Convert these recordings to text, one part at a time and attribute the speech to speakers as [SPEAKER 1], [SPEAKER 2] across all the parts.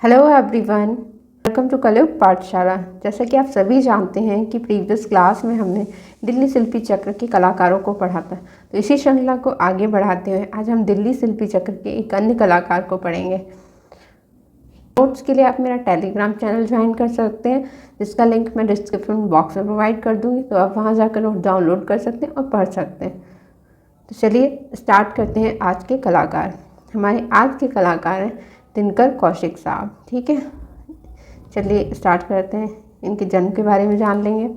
[SPEAKER 1] Hello everyone, welcome to कलयुग पाठशाला। जैसा कि आप सभी जानते हैं कि प्रीवियस क्लास में हमने दिल्ली शिल्पी चक्र के कलाकारों को पढ़ा था। तो इसी श्रृंखला को आगे बढ़ाते हुए आज हम दिल्ली शिल्पी चक्र के एक अन्य कलाकार को पढ़ेंगे। नोट्स के लिए आप मेरा टेलीग्राम चैनल ज्वाइन कर सकते हैं, जिसका लिंक मैं डिस्क्रिप्शन बॉक्स में प्रोवाइड कर दूँगी। तो आप वहाँ जाकर नोट डाउनलोड कर सकते हैं और पढ़ सकते हैं। तो चलिए स्टार्ट करते हैं आज के कलाकार। हमारे आज के कलाकार हैं दिनकर कौशिक साहब। ठीक है, चलिए स्टार्ट करते हैं। इनके जन्म के बारे में जान लेंगे।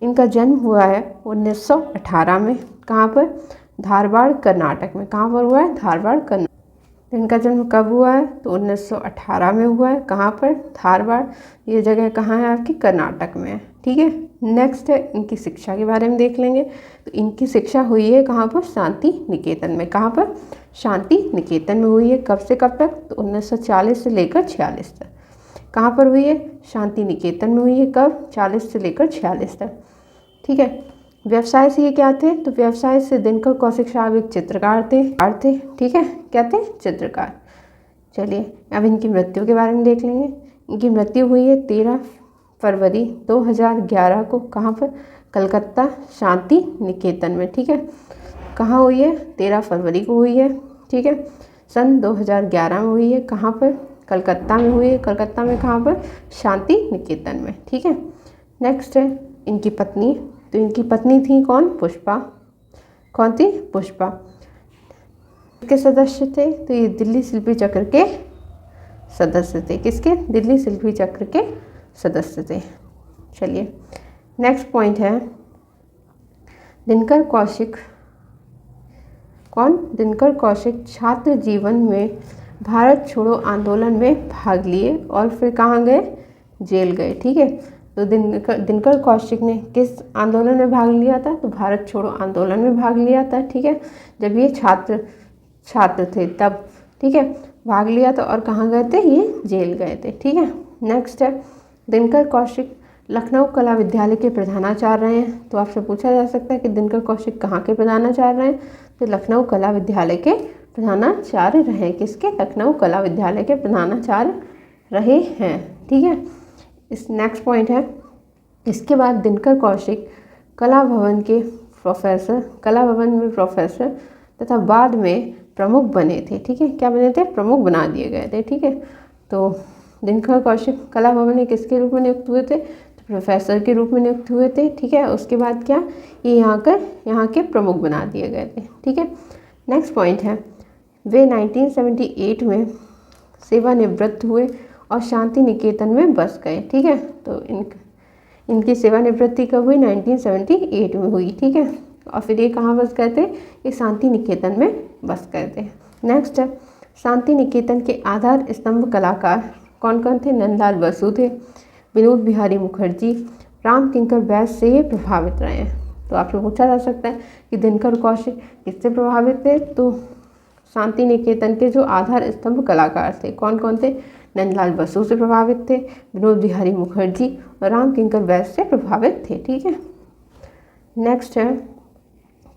[SPEAKER 1] इनका जन्म हुआ है 1918 में। कहाँ पर? धारवाड़ कर्नाटक में। कहाँ पर हुआ है? धारवाड़ कर्नाटक। इनका जन्म कब हुआ है? तो 1918 में हुआ है। कहाँ पर? धारवाड़। ये जगह कहाँ है आपकी? कर्नाटक में है। ठीक है, नेक्स्ट है इनकी शिक्षा के बारे में देख लेंगे। तो इनकी शिक्षा हुई है कहाँ पर? शांति निकेतन में। कहाँ पर? शांति निकेतन में हुई है। कब से कब तक? तो 1940 से लेकर 46 तक। कहाँ पर हुई है? शांति निकेतन में हुई है। कब? 40 से लेकर 46 तक। ठीक है, व्यवसाय से ये क्या थे? तो व्यवसाय से दिनकर कौशिक साहब एक चित्रकार थे। ठीक है, क्या थे? चित्रकार। चलिए अब इनकी मृत्यु के बारे में देख लेंगे। इनकी मृत्यु हुई है 13 फरवरी 2011 को। कहाँ पर? कलकत्ता शांति निकेतन में। ठीक है, कहाँ हुई है? 13 फरवरी को हुई है। ठीक है, सन 2011 में हुई है। कहाँ पर? कलकत्ता में हुई है। कलकत्ता में कहाँ पर? शांति निकेतन में। ठीक है, नेक्स्ट है इनकी पत्नी। तो इनकी पत्नी थी कौन? पुष्पा। कौन थी? पुष्पा। किसके सदस्य थे? तो ये दिल्ली शिल्पी चक्र के सदस्य थे। किसके? दिल्ली शिल्पी चक्र के सदस्य थे। चलिए नेक्स्ट पॉइंट है दिनकर कौशिक। कौन? दिनकर कौशिक छात्र जीवन में भारत छोड़ो आंदोलन में भाग लिए और फिर कहाँ गए? जेल गए। ठीक है, तो दिनकर कौशिक ने किस आंदोलन में भाग लिया था? तो भारत छोड़ो आंदोलन में भाग लिया था। ठीक है, जब ये छात्र थे तब। ठीक है, भाग लिया था और कहाँ गए थे? ये जेल गए थे। ठीक है, नेक्स्ट है दिनकर कौशिक लखनऊ कला विद्यालय के प्रधानाचार्य हैं। तो आपसे पूछा जा सकता है कि दिनकर कौशिक कहाँ के प्रधानाचार्य हैं? तो लखनऊ कला विद्यालय के प्रधानाचार्य रहे। किसके? लखनऊ कला विद्यालय के प्रधानाचार्य रहे हैं। ठीक है, इस नेक्स्ट पॉइंट है इसके बाद दिनकर कौशिक कला भवन में प्रोफेसर तथा बाद में प्रमुख बने थे। ठीक है, क्या बने थे? प्रमुख बना दिए गए थे। ठीक है, तो दिनकर कौशिक कला भवन में किसके रूप में नियुक्त हुए थे? तो प्रोफेसर के रूप में नियुक्त हुए थे। ठीक है, उसके बाद क्या? ये यहाँ के प्रमुख बना दिए गए थे। ठीक है, नेक्स्ट पॉइंट है वे 1978 में सेवानिवृत्त हुए और शांति निकेतन में बस गए। ठीक है, तो इनकी सेवानिवृत्ति कब हुई? 1978 में हुई। ठीक है, और फिर ये कहाँ बस गए थे? ये शांति निकेतन में बस गए थे। नेक्स्ट है शांति निकेतन के आधार स्तंभ कलाकार कौन कौन थे? नंदलाल बसु थे, विनोद बिहारी मुखर्जी, राम किंकर बैस से ये प्रभावित रहे हैं। तो आपसे पूछा जा सकता है कि दिनकर कौशिक किससे प्रभावित थे? तो शांति निकेतन के जो आधार स्तंभ कलाकार थे कौन कौन थे? नंदलाल बसु से प्रभावित थे, विनोद बिहारी मुखर्जी और राम किंकर बैस से प्रभावित थे। ठीक है, नेक्स्ट है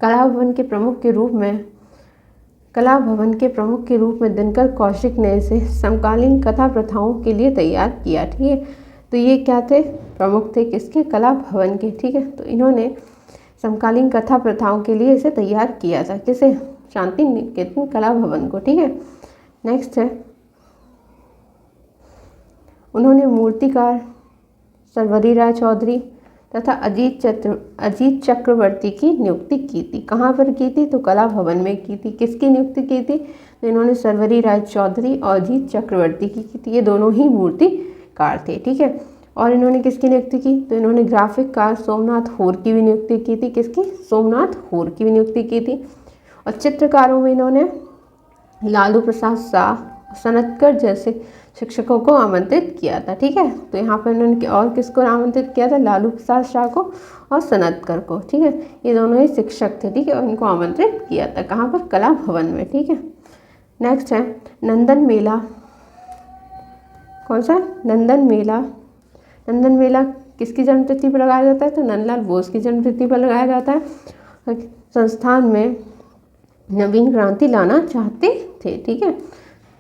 [SPEAKER 1] कला भवन के प्रमुख के रूप में दिनकर कौशिक ने इसे समकालीन कथा प्रथाओं के लिए तैयार किया। ठीक है, तो ये क्या थे? प्रमुख थे। किसके? कला भवन के। ठीक है, तो इन्होंने समकालीन कथा प्रथाओं के लिए इसे तैयार किया था। किसे? शांति निकेतन कला भवन को। ठीक है, नेक्स्ट है उन्होंने मूर्तिकार सर्वरी राय चौधरी तथा अजीत चक्रवर्ती की नियुक्ति की थी। कहाँ पर की थी? तो कला भवन में की थी। किसकी नियुक्ति की थी? तो इन्होंने सर्वरी राय चौधरी और अजीत चक्रवर्ती की थी। ये दोनों ही मूर्तिकार थे। ठीक है, और इन्होंने किसकी नियुक्ति की? तो इन्होंने ग्राफिक कार सोमनाथ होर की भी नियुक्ति की थी। किसकी? सोमनाथ होर की भी नियुक्ति की थी। और चित्रकारों में इन्होंने लालू प्रसाद शाह, सनतकर जैसे शिक्षकों को आमंत्रित किया था। ठीक है, तो यहाँ पर इन्होंने और किसको आमंत्रित किया था? लालू प्रसाद शाह को और सनतकर को। ठीक है, ये दोनों ही शिक्षक थे। ठीक है, और इनको आमंत्रित किया था। कहाँ पर? कला भवन में। ठीक है, नेक्स्ट है नंदन मेला। कौन सा? नंदन मेला किसकी जन्मतिथि पर लगाया जाता है? तो नंदलाल बोस की जन्मतिथि पर लगाया जाता है। संस्थान में नवीन क्रांति लाना चाहते थे। ठीक है,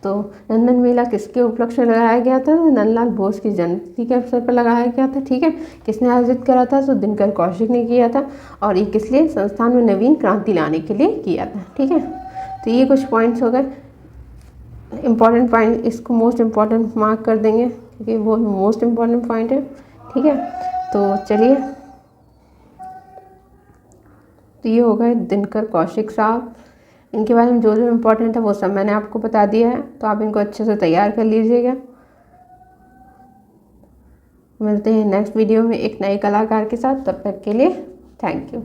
[SPEAKER 1] तो नंदन मेला किसके उपलक्ष्य में लगाया गया था? नंदलाल बोस की जयंती के अवसर पर लगाया गया था। ठीक है, किसने आयोजित करा था? तो दिनकर कौशिक ने किया था। और ये किस लिए? संस्थान में नवीन क्रांति लाने के लिए किया था। ठीक है, तो ये कुछ पॉइंट्स हो गए इम्पॉर्टेंट पॉइंट, इसको मोस्ट इम्पॉर्टेंट मार्क कर देंगे क्योंकि वो मोस्ट इम्पॉर्टेंट पॉइंट है। ठीक है, तो चलिए, तो ये हो गए दिनकर कौशिक साहब। इनके बारे में जो जो इम्पोर्टेंट है वो सब मैंने आपको बता दिया है, तो आप इनको अच्छे से तैयार कर लीजिएगा। मिलते हैं नेक्स्ट वीडियो में एक नए कलाकार के साथ, तब तक के लिए थैंक यू।